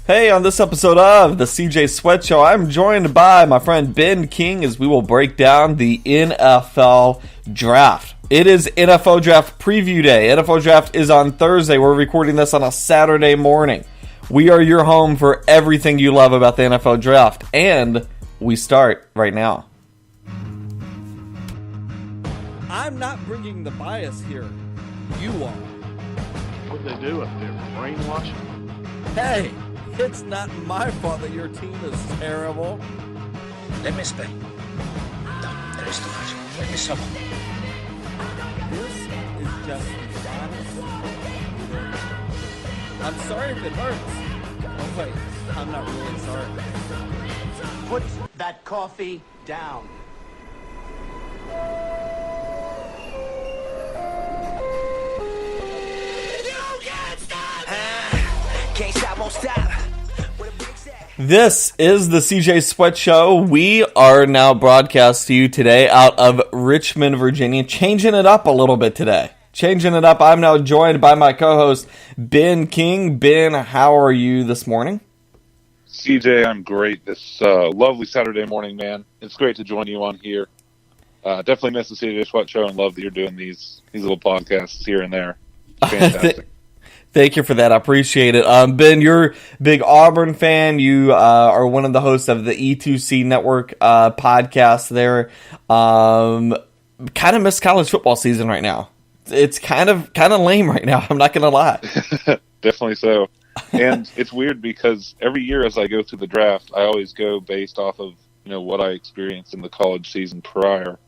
Hey, on this episode of the CJ Sweat Show, I'm joined by my friend Ben King as we will break down the NFL Draft. It is NFL Draft Preview Day. NFL Draft is on Thursday. We're recording this on a Saturday morning. We are your home for everything you love about the NFL Draft, and we start right now. I'm not bringing the bias here. You are. What'd they do up there? Brainwashing? Hey, it's not my fault that your team is terrible. Let me explain. No, there is too much. Let me sum up. This is just the honest. I'm sorry if it hurts. Oh wait, I'm not really sorry. Put that coffee down. Can't stop, won't stop. This is the CJ Sweat Show. We are now broadcast to you today out of Richmond, Virginia. Changing it up a little bit today. I'm now joined by my co-host, Ben King. Ben, how are you this morning? CJ, I'm great. This lovely Saturday morning, man. It's great to join you on here. Definitely miss the CJ Sweat Show and love that you're doing these little podcasts here and there. Fantastic. Thank you for that. I appreciate it. Ben, you're a big Auburn fan. You are one of the hosts of the E2C Network podcast there. Kind of miss college football season right now. It's kind of lame right now. I'm not going to lie. Definitely so. And it's weird because every year as I go through the draft, I always go based off of what I experienced in the college season prior.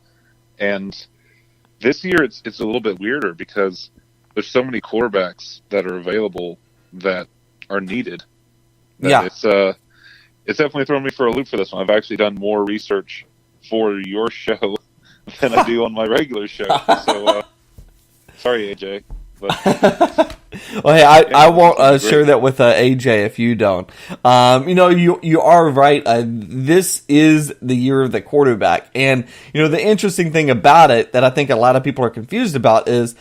And this year it's a little bit weirder because there's so many quarterbacks that are available that are needed. Yeah. It's definitely thrown me for a loop for this one. I've actually done more research for your show than I do on my regular show. So, sorry, AJ. But well, hey, I won't share that with AJ if you don't. You are right. This is the year of the quarterback. And, the interesting thing about it that I think a lot of people are confused about is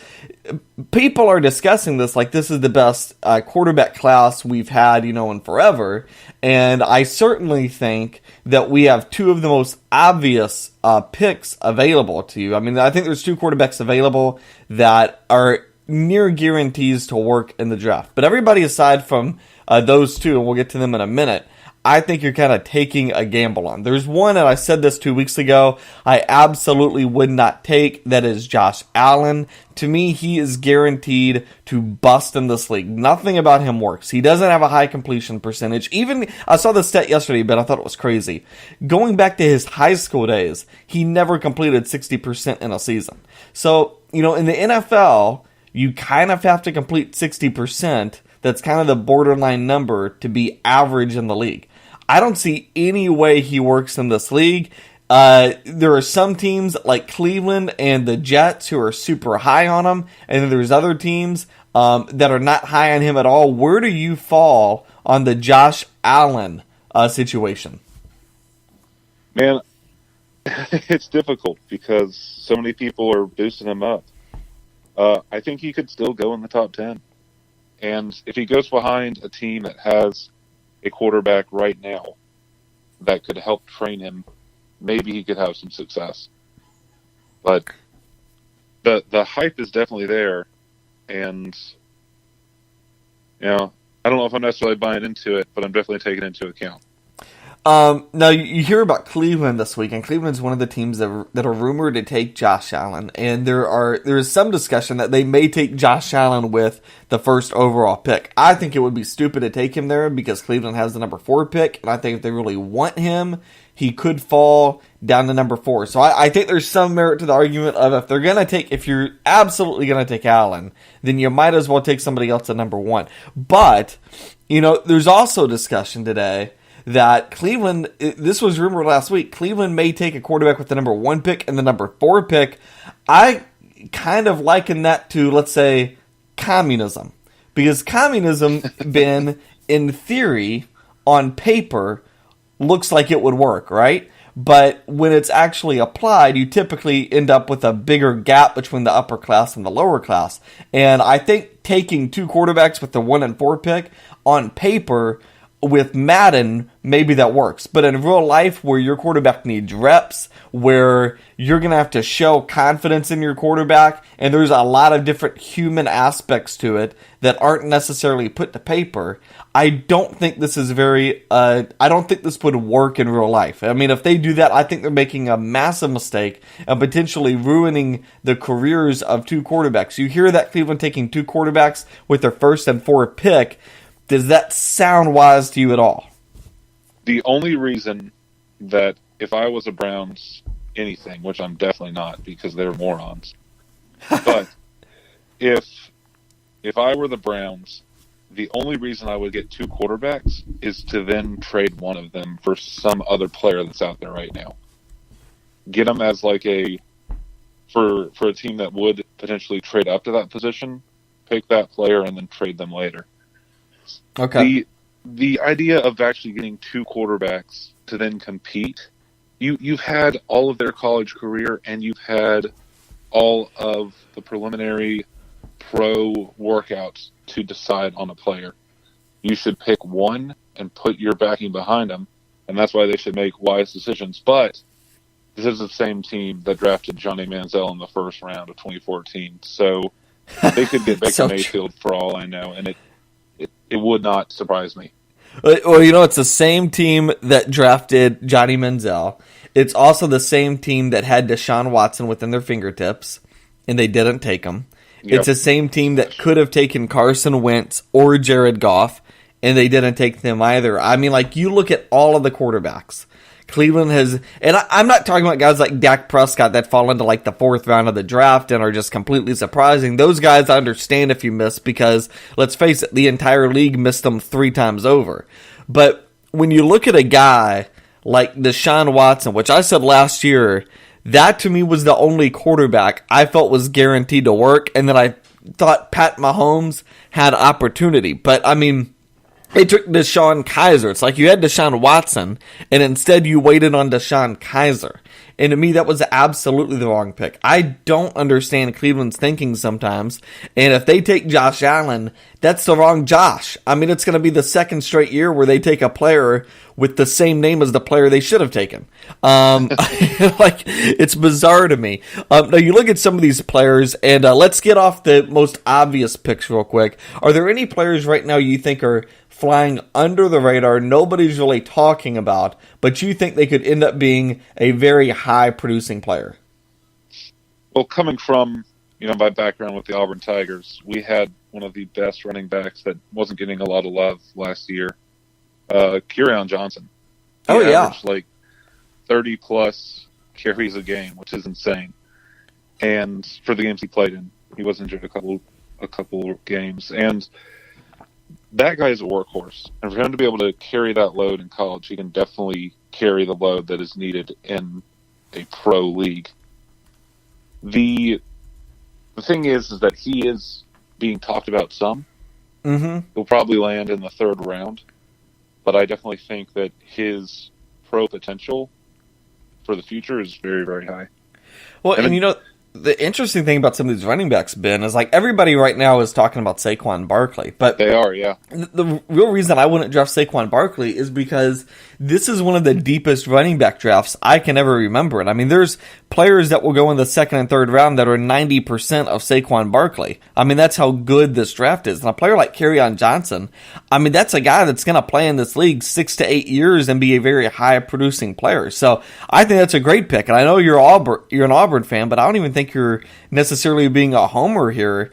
people are discussing this like this is the best quarterback class we've had, in forever. And I certainly think that we have two of the most obvious picks available to you. I mean, I think there's two quarterbacks available that are near guarantees to work in the draft. But everybody aside from those two, and we'll get to them in a minute, I think you're kind of taking a gamble on. There's one, and I said this 2 weeks ago, I absolutely would not take. That is Josh Allen. To me, he is guaranteed to bust in this league. Nothing about him works. He doesn't have a high completion percentage. Even, I saw the stat yesterday, but I thought it was crazy. Going back to his high school days, he never completed 60% in a season. So, in the NFL, you kind of have to complete 60%. That's kind of the borderline number to be average in the league. I don't see any way he works in this league. There are some teams like Cleveland and the Jets who are super high on him, and then there's other teams that are not high on him at all. Where do you fall on the Josh Allen situation? Man, it's difficult because so many people are boosting him up. I think he could still go in the top 10. And if he goes behind a team that has a quarterback right now that could help train him, maybe he could have some success. But the hype is definitely there. And, I don't know if I'm necessarily buying into it, but I'm definitely taking it into account. Now, you hear about Cleveland this week, and Cleveland's one of the teams that are rumored to take Josh Allen. And there is some discussion that they may take Josh Allen with the first overall pick. I think it would be stupid to take him there because Cleveland has the number 4 pick, and I think if they really want him, he could fall down to number 4. So I think there's some merit to the argument of if you're absolutely going to take Allen, then you might as well take somebody else at number 1. But, there's also discussion today that Cleveland, this was rumored last week, Cleveland may take a quarterback with the number 1 pick and the number 4 pick. I kind of liken that to, let's say, communism. Because communism, Ben, in theory, on paper, looks like it would work, right? But when it's actually applied, you typically end up with a bigger gap between the upper class and the lower class. And I think taking 2 quarterbacks with the 1 and 4 pick, on paper, with Madden, maybe that works. But in real life, where your quarterback needs reps, where you're going to have to show confidence in your quarterback, and there's a lot of different human aspects to it that aren't necessarily put to paper, I don't think this is I don't think this would work in real life. I mean, if they do that, I think they're making a massive mistake and potentially ruining the careers of two quarterbacks. You hear that Cleveland taking two quarterbacks with their first and fourth pick. Does that sound wise to you at all? The only reason that if I was a Browns anything, which I'm definitely not because they're morons, but if I were the Browns, the only reason I would get two quarterbacks is to then trade one of them for some other player that's out there right now. Get them as like for a team that would potentially trade up to that position, pick that player, and then trade them later. Okay. The idea of actually getting two quarterbacks to then compete, you've had all of their college career and you've had all of the preliminary pro workouts to decide on a player. You should pick one and put your backing behind them, and that's why they should make wise decisions. But this is the same team that drafted Johnny Manziel in the first round of 2014, so they could get Baker So Mayfield for all I know, and it would not surprise me. Well, it's the same team that drafted Johnny Manziel. It's also the same team that had Deshaun Watson within their fingertips, and they didn't take him. Yep. It's the same team that could have taken Carson Wentz or Jared Goff, and they didn't take them either. I mean, like, you look at all of the quarterbacks. Cleveland has, and I'm not talking about guys like Dak Prescott that fall into like the fourth round of the draft and are just completely surprising. Those guys I understand if you miss because, let's face it, the entire league missed them 3 times over. But when you look at a guy like Deshaun Watson, which I said last year, that to me was the only quarterback I felt was guaranteed to work, and then I thought Pat Mahomes had opportunity. But I mean, they took Deshaun Kaiser. It's like you had Deshaun Watson, and instead you waited on Deshaun Kaiser. And to me, that was absolutely the wrong pick. I don't understand Cleveland's thinking sometimes. And if they take Josh Allen, that's the wrong Josh. I mean, it's going to be the second straight year where they take a player with the same name as the player they should have taken. Like, it's bizarre to me. Now, you look at some of these players, and let's get off the most obvious picks real quick. Are there any players right now you think are flying under the radar, nobody's really talking about, but you think they could end up being a very high-producing player? Well, coming from, my background with the Auburn Tigers, we had one of the best running backs that wasn't getting a lot of love last year, Kerryon Johnson. He averaged like 30-plus carries a game, which is insane. And for the games he played in, he was injured a couple of games. And that guy is a workhorse, and for him to be able to carry that load in college, he can definitely carry the load that is needed in a pro league. The thing is that he is being talked about some. Mm-hmm. He'll probably land in the third round, but I definitely think that his pro potential for the future is very, very high. Well, and the interesting thing about some of these running backs, Ben, is like everybody right now is talking about Saquon Barkley, but they are, yeah. The real reason I wouldn't draft Saquon Barkley is because this is one of the deepest running back drafts I can ever remember. And I mean, there's players that will go in the second and third round that are 90% of Saquon Barkley. I mean, that's how good this draft is. And a player like Kerryon Johnson, I mean, that's a guy that's going to play in this league 6 to 8 years and be a very high producing player. So I think that's a great pick. And I know you're an Auburn fan, but I don't even think you're necessarily being a homer here.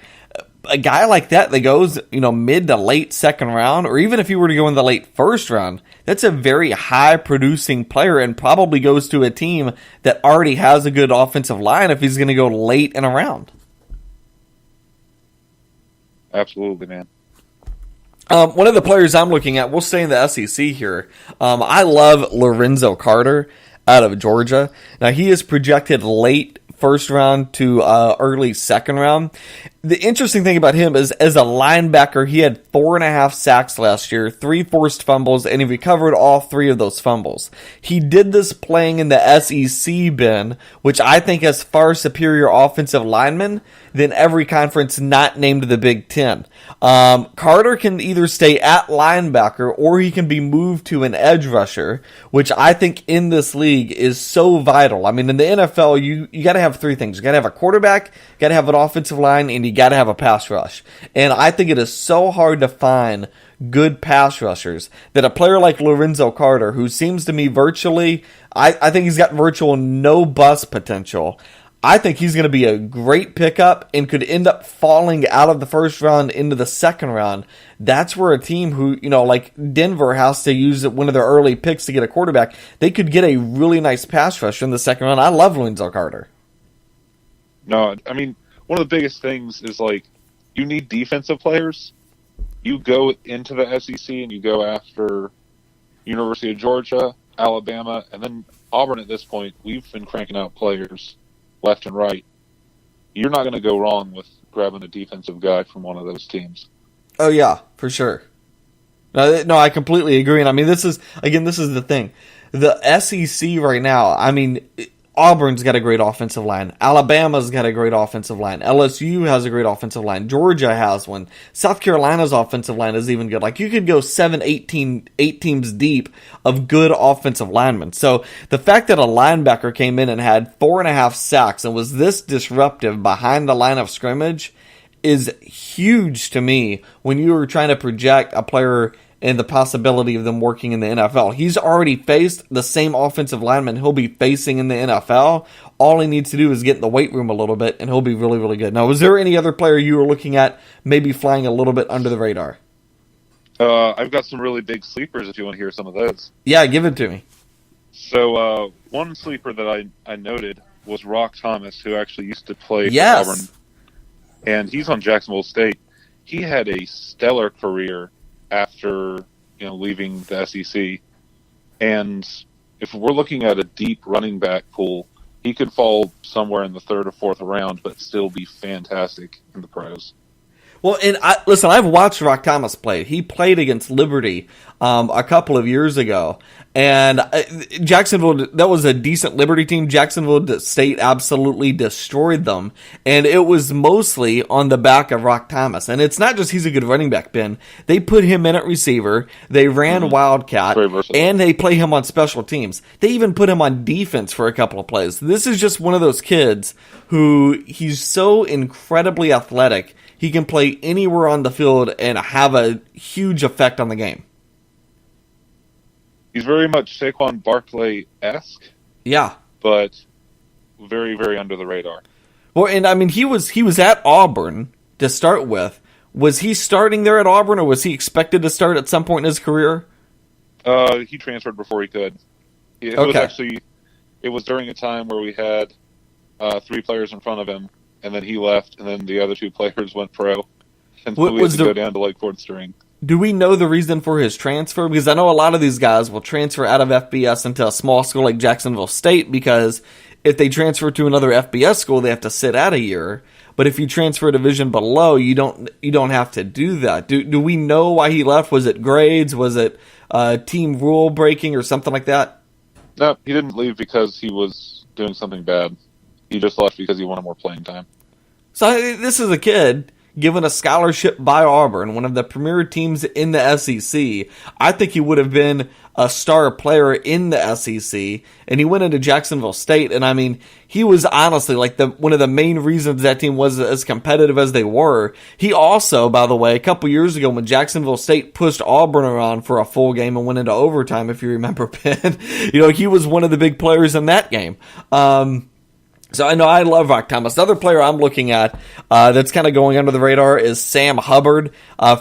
A guy like that goes, mid to late second round, or even if you were to go in the late first round, that's a very high producing player and probably goes to a team that already has a good offensive line if he's going to go late in a round. Absolutely, man. One of the players I'm looking at, we'll stay in the SEC here. I love Lorenzo Carter out of Georgia. Now, he is projected late first round to early second round. The interesting thing about him is, as a linebacker, he had 4.5 sacks last year, 3 forced fumbles, and he recovered all 3 of those fumbles. He did this playing in the SEC, Ben, which I think has far superior offensive linemen than every conference not named the Big Ten. Carter can either stay at linebacker or he can be moved to an edge rusher, which I think in this league is so vital. I mean, in the NFL, you got to have 3 things. You got to have a quarterback, you got to have an offensive line, and you got to have a pass rush. And I think it is so hard to find good pass rushers that a player like Lorenzo Carter, who seems to me virtually, I think he's got virtual no bust potential. I think he's going to be a great pickup and could end up falling out of the first round into the second round. That's where a team who, like Denver has to use one of their early picks to get a quarterback, they could get a really nice pass rusher in the second round. I love Lorenzo Carter. No, I mean, one of the biggest things is, you need defensive players. You go into the SEC and you go after University of Georgia, Alabama, and then Auburn at this point. We've been cranking out players left and right. You're not going to go wrong with grabbing a defensive guy from one of those teams. Oh, yeah, for sure. No, I completely agree. And I mean, this is the thing. The SEC right now, I mean, Auburn's got a great offensive line. Alabama's got a great offensive line. LSU has a great offensive line. Georgia has one. South Carolina's offensive line is even good. You could go 8 teams deep of good offensive linemen. So the fact that a linebacker came in and had 4.5 sacks and was this disruptive behind the line of scrimmage is huge to me when you were trying to project a player and the possibility of them working in the NFL. He's already faced the same offensive lineman he'll be facing in the NFL. All he needs to do is get in the weight room a little bit, and he'll be really, really good. Now, was there any other player you were looking at maybe flying a little bit under the radar? I've got some really big sleepers if you want to hear some of those. Yeah, give it to me. So one sleeper that I noted was Rock Thomas, who actually used to play for Auburn. And he's on Jacksonville State. He had a stellar career after leaving the SEC, and if we're looking at a deep running back pool, he could fall somewhere in the 3rd or 4th round, but still be fantastic in the pros. Well, and I've watched Rock Thomas play. He played against Liberty a couple of years ago, and Jacksonville, that was a decent Liberty team. Jacksonville State absolutely destroyed them, and it was mostly on the back of Rock Thomas. And it's not just he's a good running back, Ben. They put him in at receiver, they ran Wildcat, and they play him on special teams. They even put him on defense for a couple of plays. This is just one of those kids who he's so incredibly athletic. He can play anywhere on the field and have a huge effect on the game. He's very much Saquon Barkley-esque. Yeah. But very, very under the radar. Well, and I mean, he was at Auburn to start with. Was he starting there at Auburn, or was he expected to start at some point in his career? He transferred before he could. It was during a time where we had 3 players in front of him, and then he left, and then the other 2 players went pro. And so we had to go down to 4th string. Do we know the reason for his transfer? Because I know a lot of these guys will transfer out of FBS into a small school like Jacksonville State, because if they transfer to another FBS school, they have to sit out a year. But if you transfer a division below, you don't have to do that. Do we know why he left? Was it grades? Was it team rule breaking or something like that? No, he didn't leave because he was doing something bad. He just left because he wanted more playing time. So this is a kid given a scholarship by Auburn, one of the premier teams in the SEC. I think he would have been a star player in the SEC, and he went into Jacksonville State, and I mean, he was honestly one of the main reasons that team was as competitive as they were. He also, by the way, a couple years ago when Jacksonville State pushed Auburn around for a full game and went into overtime, if you remember, Ben, he was one of the big players in that game. So I know I love Rock Thomas. The other player I'm looking at that's kind of going under the radar is Sam Hubbard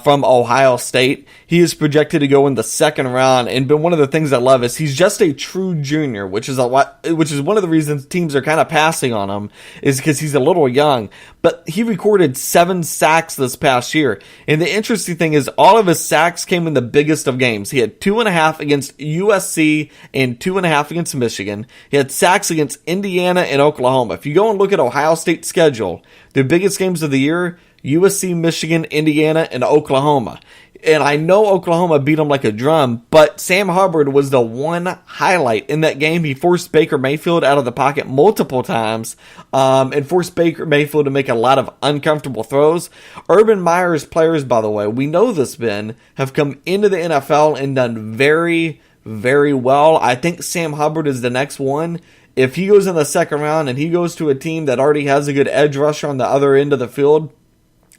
from Ohio State. He is projected to go in the 2nd round, and one of the things I love is he's just a true junior, which is one of the reasons teams are kind of passing on him, is because he's a little young. But he recorded 7 sacks this past year, and the interesting thing is all of his sacks came in the biggest of games. He had 2.5 against USC and 2.5 against Michigan. He had sacks against Indiana and Oklahoma. Oklahoma. If you go and look at Ohio State's schedule, their biggest games of the year, USC, Michigan, Indiana, and Oklahoma. And I know Oklahoma beat them like a drum, but Sam Hubbard was the one highlight in that game. He forced Baker Mayfield out of the pocket multiple times and forced Baker Mayfield to make a lot of uncomfortable throws. Urban Meyer's players, by the way, we know this, Ben, have come into the NFL and done very, very well. I think Sam Hubbard is the next one. If he goes in the second round and he goes to a team that already has a good edge rusher on the other end of the field,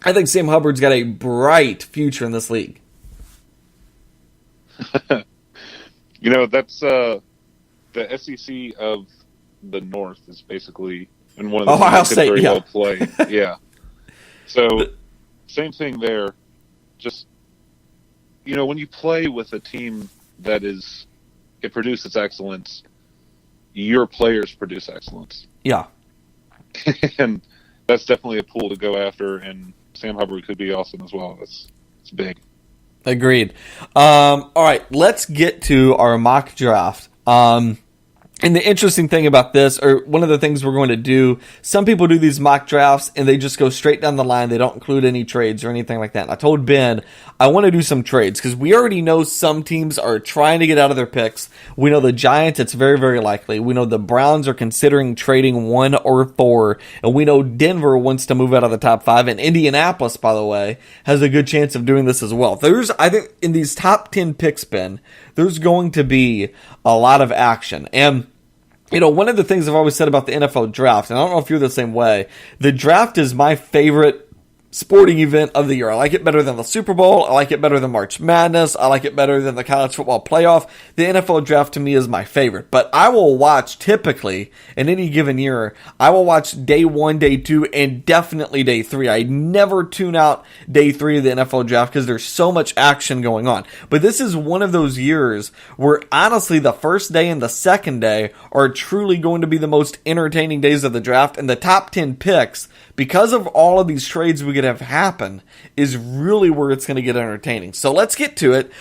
I think Sam Hubbard's got a bright future in this league. That's the SEC of the North is basically in one of the Ohio teams that State, very yeah. well play. Yeah. So same thing there. Just when you play with a team that it produces excellence, your players produce excellence. Yeah. And that's definitely a pool to go after, and Sam Hubbard could be awesome as well. It's big. Agreed. All right, let's get to our mock draft. And the interesting thing about this, or one of the things we're going to do, some people do these mock drafts and they just go straight down the line. They don't include any trades or anything like that. And I told Ben, I want to do some trades because we already know some teams are trying to get out of their picks. We know the Giants, it's very, very likely. We know the Browns are considering trading 1 or 4. And we know Denver wants to move out of the top 5. And Indianapolis, by the way, has a good chance of doing this as well. I think, in these top 10 picks, Ben, there's going to be a lot of action. And one of the things I've always said about the NFL draft, and I don't know if you're the same way, the draft is my favorite sporting event of the year. I like it better than the Super Bowl. I like it better than March Madness. I like it better than the college football playoff. The NFL draft to me is my favorite. But I will watch, typically, in any given year, I will watch day 1, day 2, and definitely day 3. I never tune out day 3 of the NFL draft because there's so much action going on. But this is one of those years where, honestly, the first day and the second day are truly going to be the most entertaining days of the draft. And the top 10 picks, because of all of these trades we could have happen, is really where it's going to get entertaining. So let's get to it.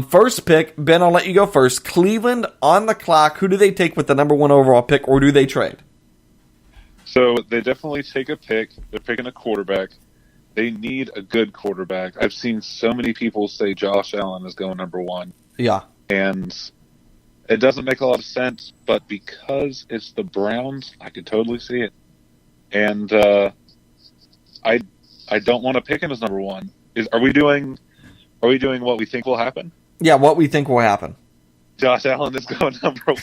First pick, Ben, I'll let you go first. Cleveland on the clock. Who do they take with the number 1 overall pick, or do they trade? So they definitely take a pick. They're picking a quarterback. They need a good quarterback. I've seen so many people say Josh Allen is going number 1. Yeah. And it doesn't make a lot of sense, but because it's the Browns, I could totally see it. And I don't want to pick him as number 1. Are we doing what we think will happen? Yeah, what we think will happen. Josh Allen is going number 1.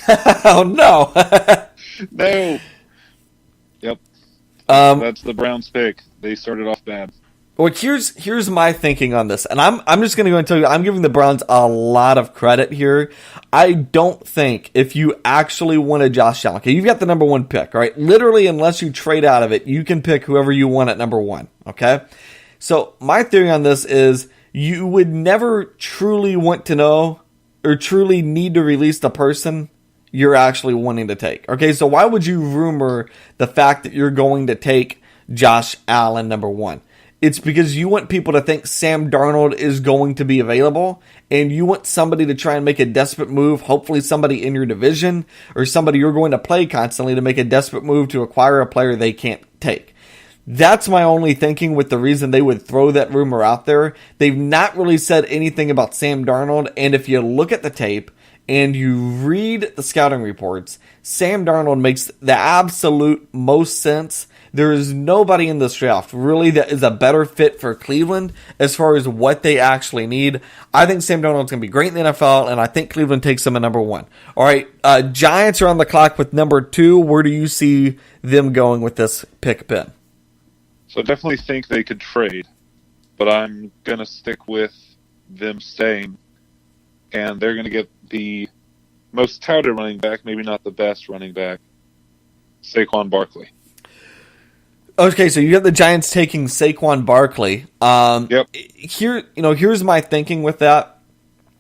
Oh, no. No. Yep. That's the Browns pick. They started off bad. Well, here's my thinking on this, and I'm just going to go and tell you, I'm giving the Browns a lot of credit here. I don't think if you actually wanted Josh Allen, okay, you've got the number 1 pick, all right? Literally, unless you trade out of it, you can pick whoever you want at number 1, okay? So my theory on this is you would never truly want to know or truly need to release the person you're actually wanting to take, okay? So why would you rumor the fact that you're going to take Josh Allen number 1? It's because you want people to think Sam Darnold is going to be available, and you want somebody to try and make a desperate move, hopefully somebody in your division or somebody you're going to play constantly, to make a desperate move to acquire a player they can't take. That's my only thinking with the reason they would throw that rumor out there. They've not really said anything about Sam Darnold, and if you look at the tape and you read the scouting reports, Sam Darnold makes the absolute most sense. There is nobody in this draft really that is a better fit for Cleveland as far as what they actually need. I think Sam Darnold's going to be great in the NFL, and I think Cleveland takes him at number 1. All right, Giants are on the clock with number 2. Where do you see them going with this pick, Ben? So I definitely think they could trade, but I'm going to stick with them staying, and they're going to get the most touted running back, maybe not the best running back, Saquon Barkley. Okay, so you have the Giants taking Saquon Barkley. Yep. Here's my thinking with that.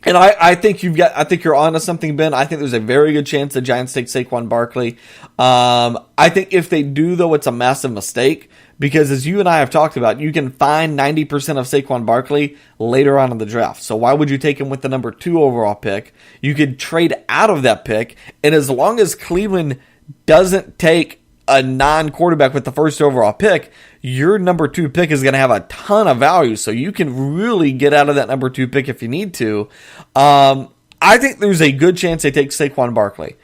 And I think you're onto something, Ben. I think there's a very good chance the Giants take Saquon Barkley. I think if they do, though, it's a massive mistake because, as you and I have talked about, you can find 90% of Saquon Barkley later on in the draft. So why would you take him with the number 2 overall pick? You could trade out of that pick, and as long as Cleveland doesn't take a non-quarterback with the first overall pick, your number 2 pick is going to have a ton of value. So you can really get out of that number 2 pick if you need to. I think there's a good chance they take Saquon Barkley.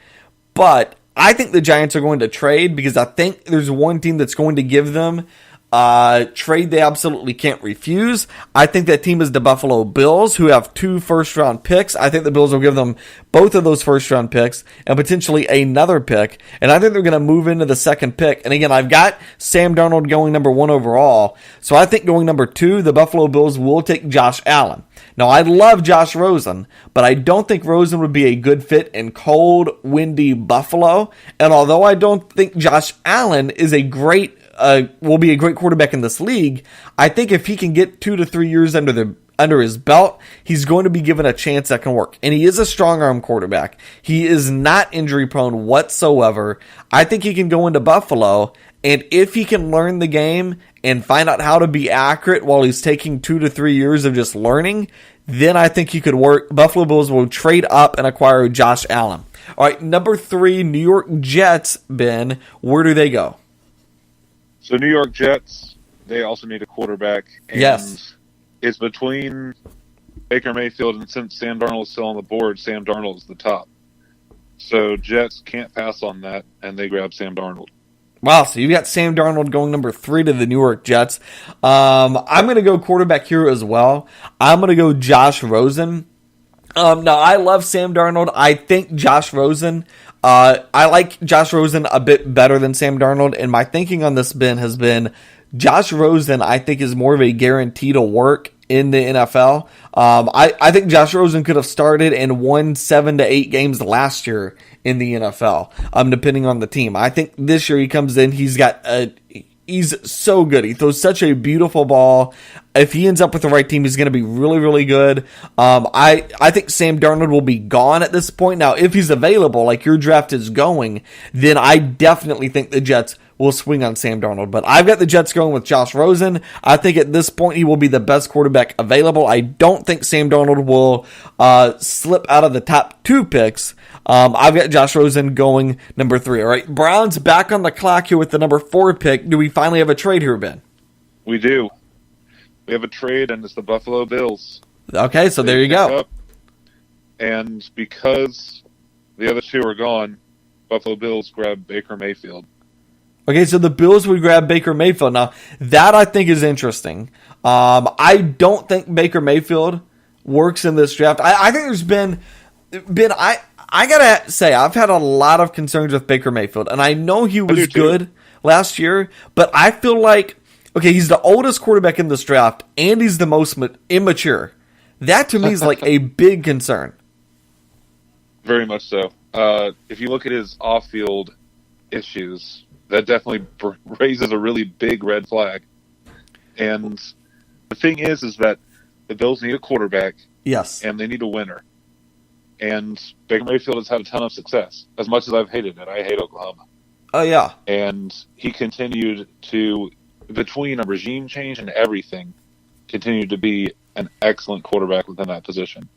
But I think the Giants are going to trade because I think there's one team that's going to give them trade they absolutely can't refuse. I think that team is the Buffalo Bills, who have 2 first-round picks. I think the Bills will give them both of those first-round picks and potentially another pick. And I think they're going to move into the second pick. And again, I've got Sam Darnold going number 1 overall. So I think going number 2, the Buffalo Bills will take Josh Allen. Now, I love Josh Rosen, but I don't think Rosen would be a good fit in cold, windy Buffalo. And although I don't think Josh Allen is will be a great quarterback in this league, I think if he can get 2 to 3 years under his belt, he's going to be given a chance that can work. And he is a strong arm quarterback. He is not injury prone whatsoever. I think he can go into Buffalo, and if he can learn the game and find out how to be accurate while he's taking 2 to 3 years of just learning, then I think he could work. Buffalo Bills will trade up and acquire Josh Allen. All right, number 3, New York Jets, Ben. Where do they go? So New York Jets, they also need a quarterback. And yes. It's between Baker Mayfield, and since Sam Darnold is still on the board, Sam Darnold is the top. So Jets can't pass on that, and they grab Sam Darnold. Wow, so you got Sam Darnold going number 3 to the New York Jets. I'm going to go quarterback here as well. I'm going to go Josh Rosen. Now, I love Sam Darnold. I think Josh Rosen, I like Josh Rosen a bit better than Sam Darnold, and my thinking on this, Ben, has been Josh Rosen, I think, is more of a guarantee to work in the NFL. I think Josh Rosen could have started and won 7 to 8 games last year in the NFL, depending on the team. I think this year he comes in, he's so good. He throws such a beautiful ball. If he ends up with the right team, he's going to be really, really good. I think Sam Darnold will be gone at this point. Now, if he's available, like your draft is going, then I definitely think the Jets will swing on Sam Darnold. But I've got the Jets going with Josh Rosen. I think at this point he will be the best quarterback available. I don't think Sam Darnold will slip out of the top 2 picks. I've got Josh Rosen going number 3. All right, Browns back on the clock here with the number 4 pick. Do we finally have a trade here, Ben? We do. We have a trade, and it's the Buffalo Bills. Okay, so there you go. And because the other 2 are gone, Buffalo Bills grab Baker Mayfield. Okay, so the Bills would grab Baker Mayfield. Now, that I think is interesting. I don't think Baker Mayfield works in this draft. I think there's been I gotta say, I've had a lot of concerns with Baker Mayfield, and I know he was good last year, but I feel like, okay, he's the oldest quarterback in this draft, and he's the most immature. That, to me, is like a big concern. Very much so. If you look at his off-field issues, that definitely raises a really big red flag. And the thing is that the Bills need a quarterback. Yes. And they need a winner. And Baker Mayfield has had a ton of success. As much as I've hated it, I hate Oklahoma. Oh, yeah. And he continued to, between a regime change and everything, continued to be an excellent quarterback within that position.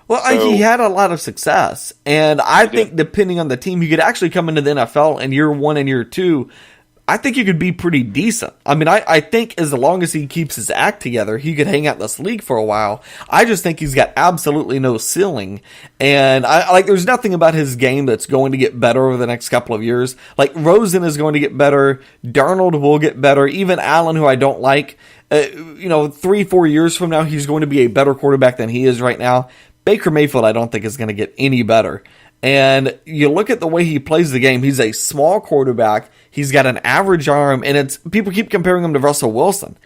Well, he had a lot of success. And I think depending on the team, he could actually come into the NFL in year 1 and year 2. I think he could be pretty decent. I mean, I think as long as he keeps his act together, he could hang out in this league for a while. I just think he's got absolutely no ceiling. And there's nothing about his game that's going to get better over the next couple of years. Like, Rosen is going to get better. Darnold will get better. Even Allen, who I don't like, 3-4 years from now, he's going to be a better quarterback than he is right now. Baker Mayfield, I don't think, is going to get any better. And you look at the way he plays the game, he's a small quarterback. He's got an average arm, and people keep comparing him to Russell Wilson.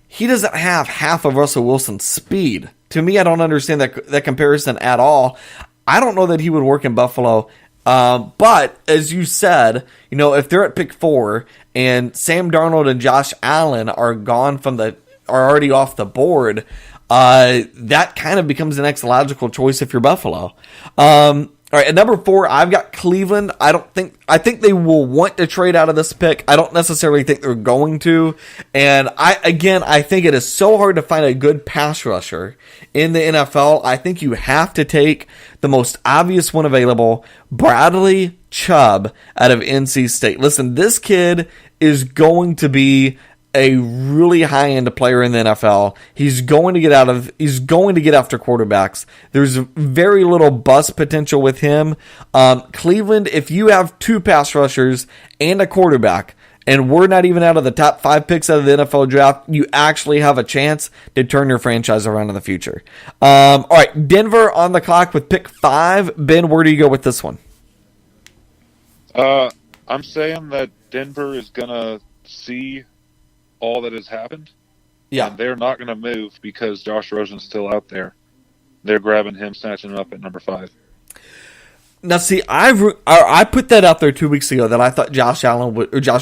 He doesn't have half of Russell Wilson's speed. To me, I don't understand that comparison at all. I don't know that he would work in Buffalo. But as you said, if they're at pick 4 and Sam Darnold and Josh Allen are already off the board, that kind of becomes the next logical choice if you're Buffalo. All right, at number 4, I've got Cleveland. I think they will want to trade out of this pick. I don't necessarily think they're going to. And I think it is so hard to find a good pass rusher in the NFL. I think you have to take the most obvious one available, Bradley Chubb out of NC State. Listen, this kid is going to be a really high-end player in the NFL. He's going to get after quarterbacks. There's very little bust potential with him. Cleveland, if you have 2 pass rushers and a quarterback, and we're not even out of the top 5 picks out of the NFL draft, you actually have a chance to turn your franchise around in the future. All right, Denver on the clock with pick 5. Ben, where do you go with this one? I'm saying that Denver is going to see all that has happened. Yeah. And they're not going to move because Josh Rosen's still out there. They're grabbing him, snatching him up at number 5. Now, see, I put that out there 2 weeks ago that I thought Josh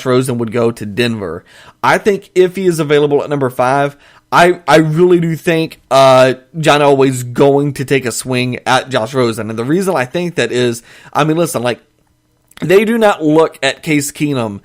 Rosen would go to Denver. I think if he is available at number 5, I really do think John Elway's going to take a swing at Josh Rosen. And the reason I think that is, I mean, listen, like, they do not look at Case Keenum.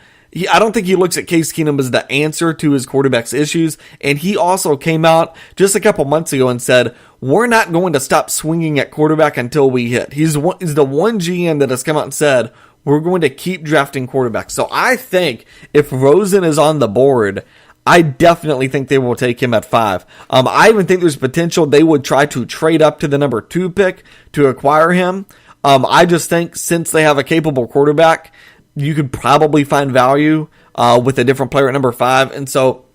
I don't think he looks at Case Keenum as the answer to his quarterback's issues. And he also came out just a couple months ago and said, we're not going to stop swinging at quarterback until we hit. He's the one GM that has come out and said, we're going to keep drafting quarterbacks. So I think if Rosen is on the board, I definitely think they will take him at 5. I even think there's potential they would try to trade up to the number 2 pick to acquire him. I just think since they have a capable quarterback, you could probably find value with a different player at number 5. And so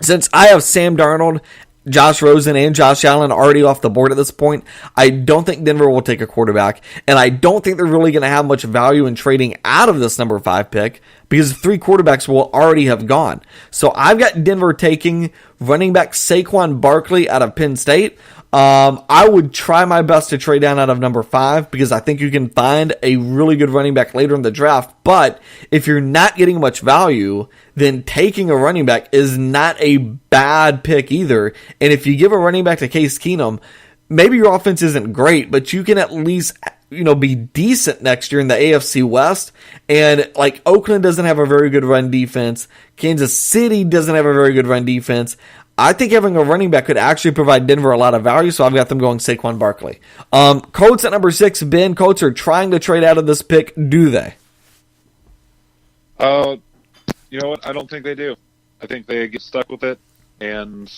since I have Sam Darnold, Josh Rosen, and Josh Allen already off the board at this point, I don't think Denver will take a quarterback. And I don't think they're really going to have much value in trading out of this number 5 pick because 3 quarterbacks will already have gone. So I've got Denver taking running back Saquon Barkley out of Penn State. I would try my best to trade down out of number 5 because I think you can find a really good running back later in the draft. But if you're not getting much value, then taking a running back is not a bad pick either. And if you give a running back to Case Keenum, maybe your offense isn't great, but you can at least, be decent next year in the AFC West. And like Oakland doesn't have a very good run defense. Kansas City doesn't have a very good run defense. I think having a running back could actually provide Denver a lot of value, so I've got them going Saquon Barkley. Colts at number 6. Ben, Colts are trying to trade out of this pick. Do they? You know what? I don't think they do. I think they get stuck with it, and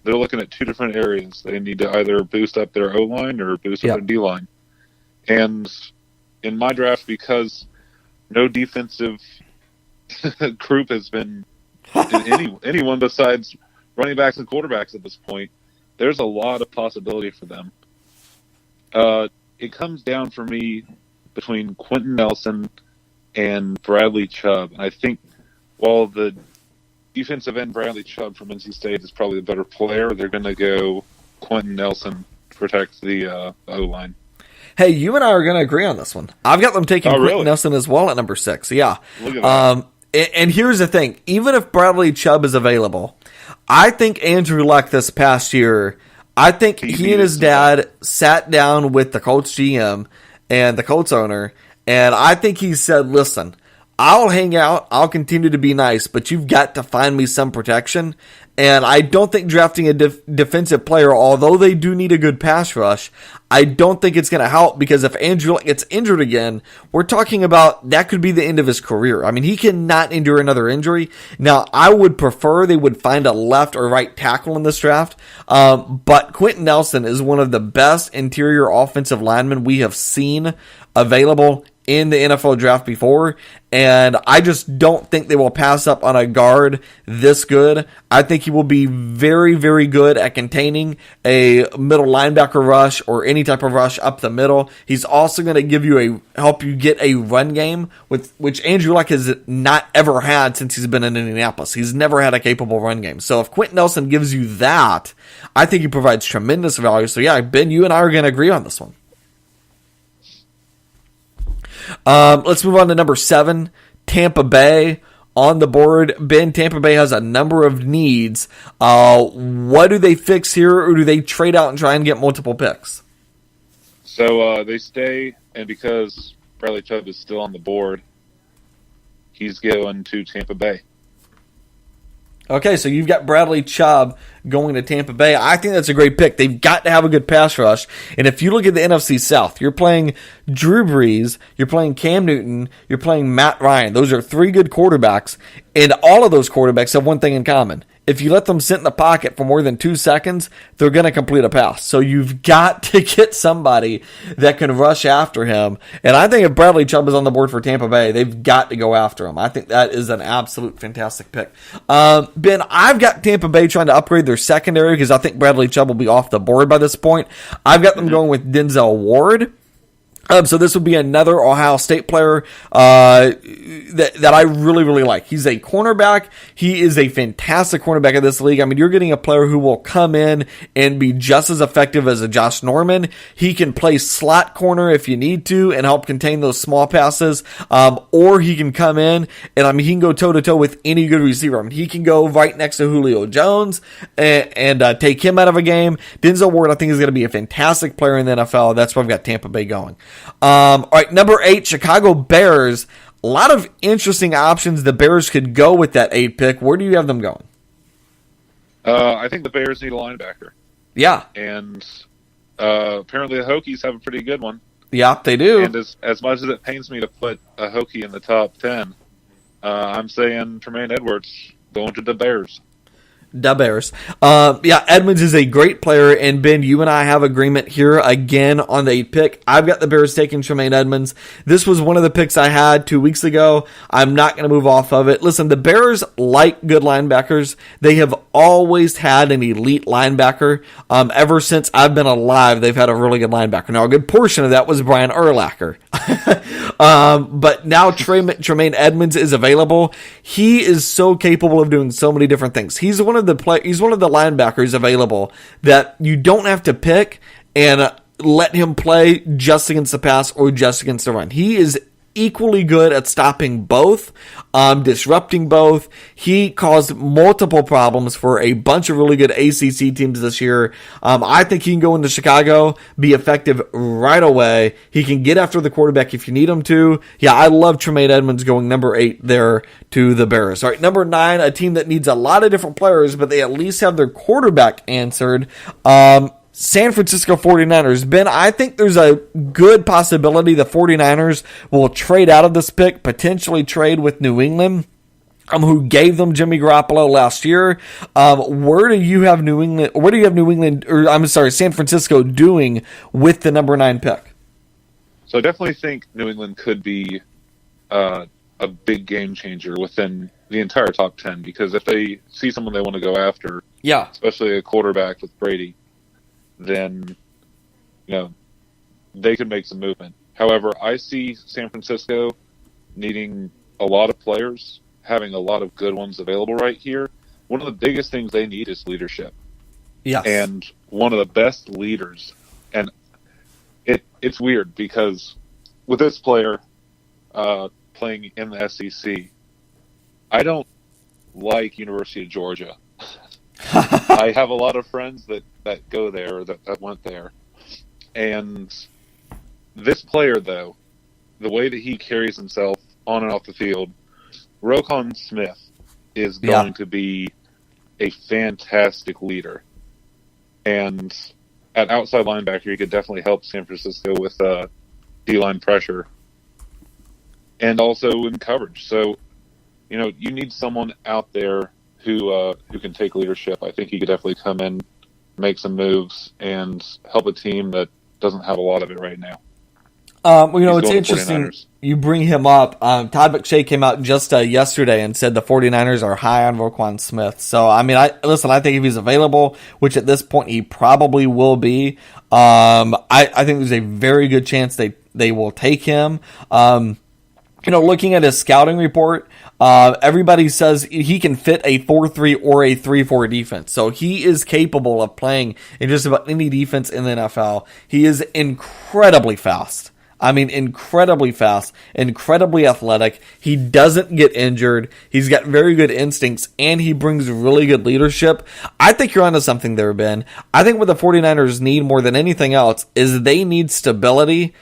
they're looking at 2 different areas. They need to either boost up their O-line or boost up their D-line. And in my draft, because no defensive group has been in anyone besides running backs and quarterbacks at this point, there's a lot of possibility for them. It comes down for me between Quentin Nelson and Bradley Chubb. And I think while the defensive end Bradley Chubb from NC State is probably the better player, they're going to go Quentin Nelson to protect the O-line. Hey, you and I are going to agree on this one. I've got them taking Quentin Nelson as well at number 6. Yeah. Look at that. And here's the thing. Even if Bradley Chubb is available, I think Andrew Luck this past year, I think he and his dad sat down with the Colts GM and the Colts owner, and I think he said, listen, I'll hang out, I'll continue to be nice, but you've got to find me some protection. And I don't think drafting a defensive player, although they do need a good pass rush, I don't think it's going to help because if Andrew gets injured again, we're talking about that could be the end of his career. I mean, he cannot endure another injury. Now, I would prefer they would find a left or right tackle in this draft, but Quentin Nelson is one of the best interior offensive linemen we have seen available in the NFL draft before, and I just don't think they will pass up on a guard this good. I think he will be very, very good at containing a middle linebacker rush or any type of rush up the middle. He's also going to help you get a run game, which Andrew Luck has not ever had since he's been in Indianapolis. He's never had a capable run game. So if Quentin Nelson gives you that, I think he provides tremendous value. So yeah, Ben, you and I are going to agree on this one. Let's move on to number 7, Tampa Bay on the board. Ben, Tampa Bay has a number of needs. What do they fix here, or do they trade out and try and get multiple picks? So they stay, and because Bradley Chubb is still on the board, he's going to Tampa Bay. Okay, so you've got Bradley Chubb going to Tampa Bay. I think that's a great pick. They've got to have a good pass rush. And if you look at the NFC South, you're playing Drew Brees, you're playing Cam Newton, you're playing Matt Ryan. Those are three good quarterbacks, and all of those quarterbacks have one thing in common. If you let them sit in the pocket for more than 2 seconds, they're going to complete a pass. So you've got to get somebody that can rush after him. And I think if Bradley Chubb is on the board for Tampa Bay, they've got to go after him. I think that is an absolute fantastic pick. Ben, I've got Tampa Bay trying to upgrade their secondary because I think Bradley Chubb will be off the board by this point. I've got them going with Denzel Ward. So this would be another Ohio State player that I really, really like. He's a cornerback. He is a fantastic cornerback in this league. I mean, you're getting a player who will come in and be just as effective as a Josh Norman. He can play slot corner if you need to and help contain those small passes. Or he can come in and, I mean, he can go toe-to-toe with any good receiver. I mean, he can go right next to Julio Jones and take him out of a game. Denzel Ward, I think, is going to be a fantastic player in the NFL. That's why I've got Tampa Bay going. All right, number 8, Chicago Bears. A lot of interesting options the Bears could go with that 8 pick. Where do you have them going? I think the Bears need a linebacker. Yeah. And apparently the Hokies have a pretty good one. Yeah, they do. And as much as it pains me to put a Hokie in the top 10, I'm saying Tremaine Edwards going to the Bears. The Bears. Yeah, Edmonds is a great player, and Ben, you and I have agreement here again on the 8 pick. I've got the Bears taking Tremaine Edmonds. This was one of the picks I had 2 weeks ago. I'm not going to move off of it. Listen, the Bears like good linebackers. They have always had an elite linebacker. Ever since I've been alive, they've had a really good linebacker. Now, a good portion of that was Brian Urlacher. But now Tremaine Edmonds is available. He is so capable of doing so many different things. He's one of the linebackers available that you don't have to pick and let him play just against the pass or just against the run. He is equally good at stopping both, disrupting both. He caused multiple problems for a bunch of really good ACC teams this year. I think he can go into Chicago, be effective right away. He can get after the quarterback if you need him to. Yeah, I love Tremaine Edmonds going number 8 there to the Bears. All right, number 9, a team that needs a lot of different players, but they at least have their quarterback answered. San Francisco 49ers. Ben, I think there's a good possibility the 49ers will trade out of this pick, potentially trade with New England, who gave them Jimmy Garoppolo last year. Where do you have San Francisco doing with the number 9 pick? So I definitely think New England could be a big game changer within the entire top 10, because if they see someone they want to go after, yeah, especially a quarterback with Brady, then, they could make some movement. However, I see San Francisco needing a lot of players, having a lot of good ones available right here. One of the biggest things they need is leadership. Yes. And one of the best leaders, and it's weird because with this player playing in the SEC, I don't like University of Georgia. I have a lot of friends that go there, or that went there. And this player, though, the way that he carries himself on and off the field, Roquan Smith is going to be a fantastic leader. And at outside linebacker, he could definitely help San Francisco with D-line pressure and also in coverage. So, you need someone out there who can take leadership. I think he could definitely come in, make some moves, and help a team that doesn't have a lot of it right now. It's interesting you bring him up. Todd McShay came out just yesterday and said the 49ers are high on Roquan Smith. So, I think if he's available, which at this point he probably will be, I think there's a very good chance they will take him. Looking at his scouting report, everybody says he can fit a 4-3 or a 3-4 defense. So he is capable of playing in just about any defense in the NFL. He is incredibly fast. Incredibly fast, incredibly athletic. He doesn't get injured. He's got very good instincts, and he brings really good leadership. I think you're onto something there, Ben. I think what the 49ers need more than anything else is they need stability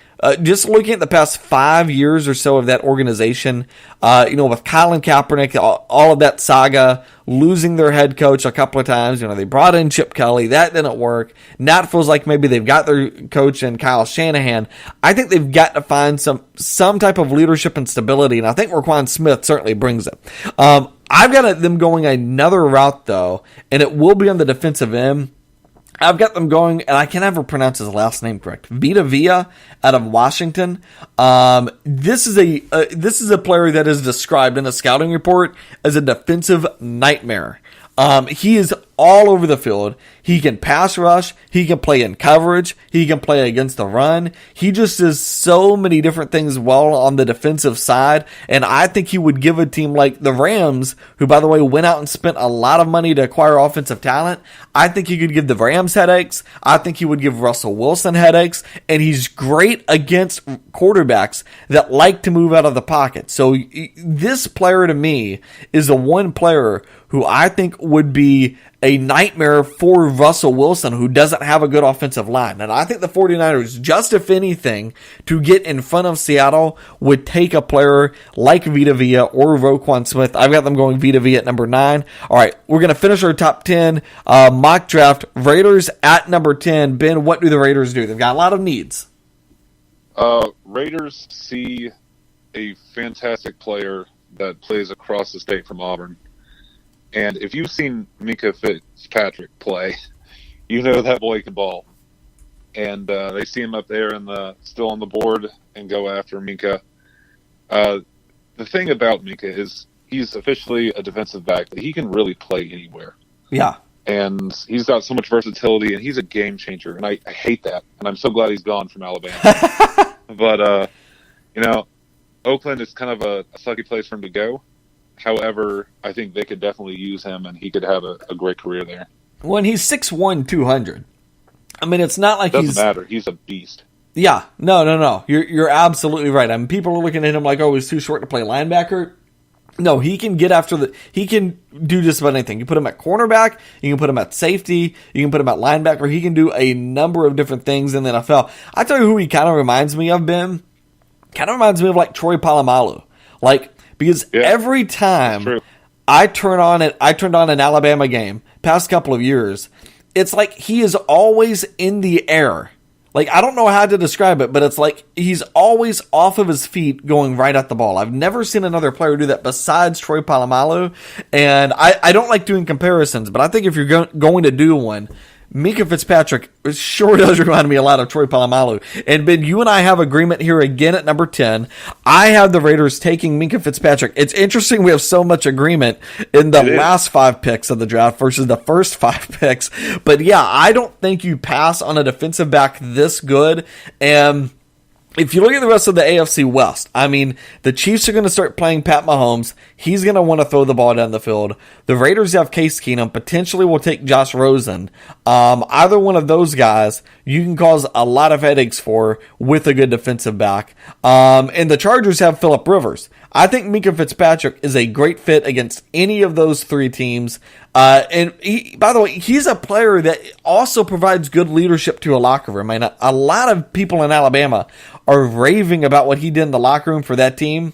just looking at the past 5 years or so of that organization, with Colin Kaepernick, all of that saga, losing their head coach a couple of times. They brought in Chip Kelly. That didn't work. Now it feels like maybe they've got their coach in Kyle Shanahan. I think they've got to find some type of leadership and stability, and I think Roquan Smith certainly brings it. I've got them going another route, though, and it will be on the defensive end. I've got them going, and I can never pronounce his last name correct. Vita Vea out of Washington. This is a player that is described in a scouting report as a defensive nightmare. He is all over the field. He can pass rush. He can play in coverage. He can play against the run. He just does so many different things well on the defensive side. And I think he would give a team like the Rams, who, by the way, went out and spent a lot of money to acquire offensive talent. I think he could give the Rams headaches. I think he would give Russell Wilson headaches. And he's great against quarterbacks that like to move out of the pocket. So this player to me is the one player who I think would be a nightmare for Russell Wilson, who doesn't have a good offensive line. And I think the 49ers, just if anything, to get in front of Seattle, would take a player like Vita Vea or Roquan Smith. I've got them going Vita Vea at number 9. All right, we're going to finish our top 10 mock draft. Raiders at number 10. Ben, what do the Raiders do? They've got a lot of needs. Raiders see a fantastic player that plays across the state from Auburn. And if you've seen Minkah Fitzpatrick play, you know that boy can ball. And they see him up there still on the board and go after Minkah. The thing about Minkah is he's officially a defensive back, but he can really play anywhere. Yeah. And he's got so much versatility, and he's a game changer. And I hate that. And I'm so glad he's gone from Alabama. But, Oakland is kind of a sucky place for him to go. However, I think they could definitely use him, and he could have a great career there. When he's 6'1", 200. I mean, it's not like Doesn't matter. He's a beast. Yeah. No. You're absolutely right. I mean, people are looking at him like, oh, he's too short to play linebacker. No, he can get after he can do just about anything. You put him at cornerback, you can put him at safety, you can put him at linebacker. He can do a number of different things in the NFL. I tell you who he kind of reminds me of, Ben. Kind of reminds me of like Troy Polamalu. Because every time I turned on an Alabama game, past couple of years, it's like he is always in the air. Like, I don't know how to describe it, but it's like he's always off of his feet going right at the ball. I've never seen another player do that besides Troy Polamalu. And I don't like doing comparisons, but I think if you're going to do one, Minkah Fitzpatrick sure does remind me a lot of Troy Polamalu. And Ben, you and I have agreement here again at number 10. I have the Raiders taking Minkah Fitzpatrick. It's interesting we have so much agreement in the last 5 picks of the draft versus the first 5 picks. But yeah, I don't think you pass on a defensive back this good. And if you look at the rest of the AFC West, I mean, the Chiefs are going to start playing Pat Mahomes. He's going to want to throw the ball down the field. The Raiders have Case Keenum. Potentially will take Josh Rosen. Either one of those guys, you can cause a lot of headaches for with a good defensive back. And the Chargers have Phillip Rivers. I think Minkah Fitzpatrick is a great fit against any of those 3 teams. And by the way, he's a player that also provides good leadership to a locker room. I mean, a lot of people in Alabama are raving about what he did in the locker room for that team.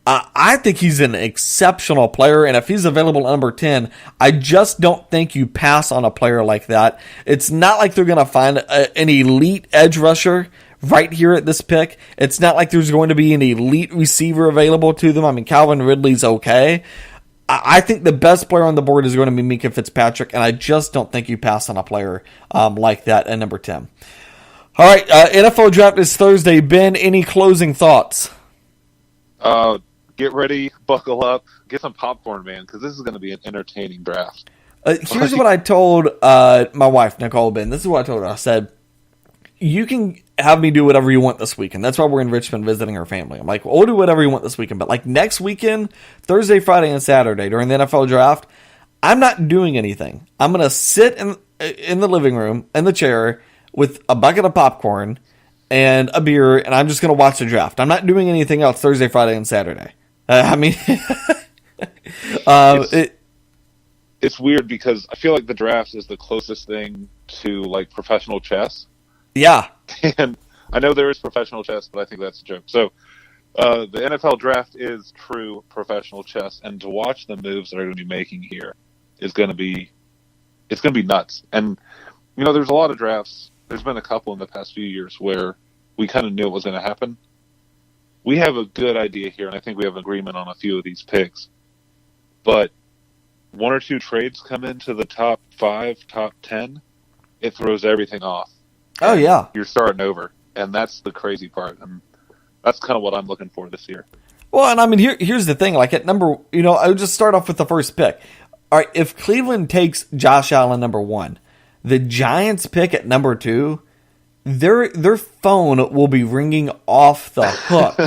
I think he's an exceptional player, and if he's available at number 10, I just don't think you pass on a player like that. It's not like they're going to find an elite edge rusher right here at this pick. It's not like there's going to be an elite receiver available to them. I mean, Calvin Ridley's okay. I think the best player on the board is going to be Minkah Fitzpatrick, and I just don't think you pass on a player like that at number 10. All right, NFL draft is Thursday. Ben, any closing thoughts? Get ready, buckle up, get some popcorn, man, because this is going to be an entertaining draft. Here's what I told my wife, Nicole, Ben. This is what I told her. I said, you can have me do whatever you want this weekend. That's why we're in Richmond visiting her family. I'm like, well, we'll do whatever you want this weekend. But like next weekend, Thursday, Friday, and Saturday during the NFL draft, I'm not doing anything. I'm going to sit in the living room, in the chair, with a bucket of popcorn and a beer, and I'm just going to watch the draft. I'm not doing anything else Thursday, Friday, and Saturday. It's weird because I feel like the draft is the closest thing to like professional chess. Yeah. And I know there is professional chess, but I think that's a joke. So the NFL draft is true professional chess, and to watch the moves they're going to be making here is going to be nuts. And there's a lot of drafts. There's been a couple in the past few years where we kind of knew it was going to happen. We have a good idea here, and I think we have an agreement on a few of these picks. But one or two trades come into the top 5, top 10, it throws everything off. Oh, yeah. You're starting over, and that's the crazy part. And that's kind of what I'm looking for this year. Well, and I mean, here's the thing. Like at number, I would just start off with the first pick. All right, if Cleveland takes Josh Allen number 1, the Giants pick at number 2, their phone will be ringing off the hook.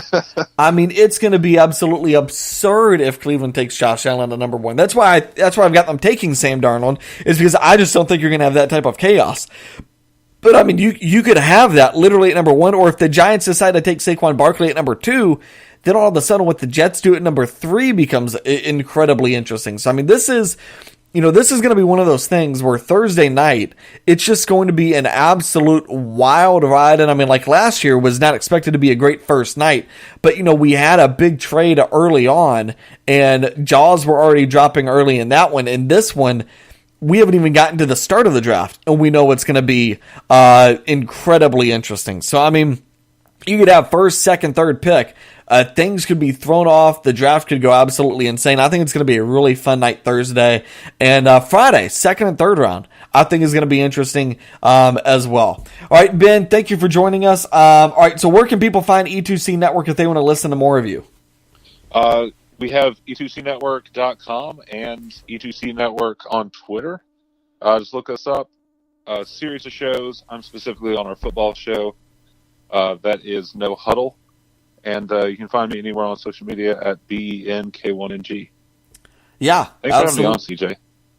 I mean, it's going to be absolutely absurd if Cleveland takes Josh Allen at number 1. That's why I've got them taking Sam Darnold, is because I just don't think you're going to have that type of chaos. But I mean, you could have that literally at number 1, or if the Giants decide to take Saquon Barkley at number 2, then all of a sudden what the Jets do at number 3 becomes incredibly interesting. So I mean, this is going to be one of those things where Thursday night, it's just going to be an absolute wild ride. And I mean, like last year was not expected to be a great first night, but we had a big trade early on, and jaws were already dropping early in that one. And this one, we haven't even gotten to the start of the draft, and we know it's going to be incredibly interesting. So, I mean, you could have first, second, third pick. Things could be thrown off. The draft could go absolutely insane. I think it's going to be a really fun night Thursday. And Friday, second and third round, I think is going to be interesting as well. All right, Ben, thank you for joining us. All right, so where can people find E2C Network if they want to listen to more of you? We have e2cnetwork.com and E2C Network on Twitter. Just look us up. A series of shows. I'm specifically on our football show. That is No Huddle. And you can find me anywhere on social media at BENK1NG. Yeah, thanks for having me on, CJ.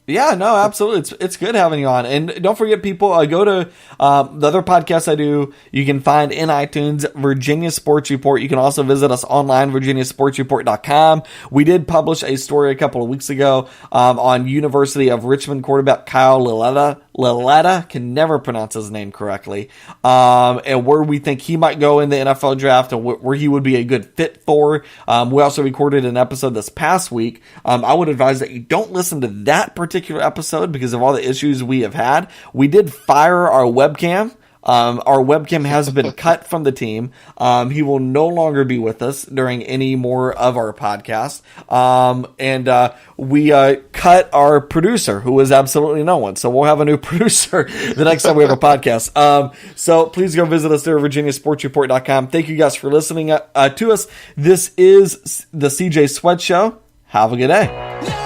Yeah, no, absolutely. It's good having you on. And don't forget, people, go to the other podcasts I do. You can find in iTunes, Virginia Sports Report. You can also visit us online, virginiasportsreport.com. We did publish a story a couple of weeks ago on University of Richmond quarterback Kyle Lauletta, can never pronounce his name correctly, and where we think he might go in the NFL draft and where he would be a good fit for. We also recorded an episode this past week. I would advise that you don't listen to that particular episode because of all the issues we have had. We did fire our webcam. Our webcam has been cut from the team. He will no longer be with us during any more of our podcast. And we cut our producer, who was absolutely no one. So we'll have a new producer the next time we have a podcast. So please go visit us there at virginiasportsreport.com. Thank you guys for listening to us. This is the CJ Sweat Show. Have a good day.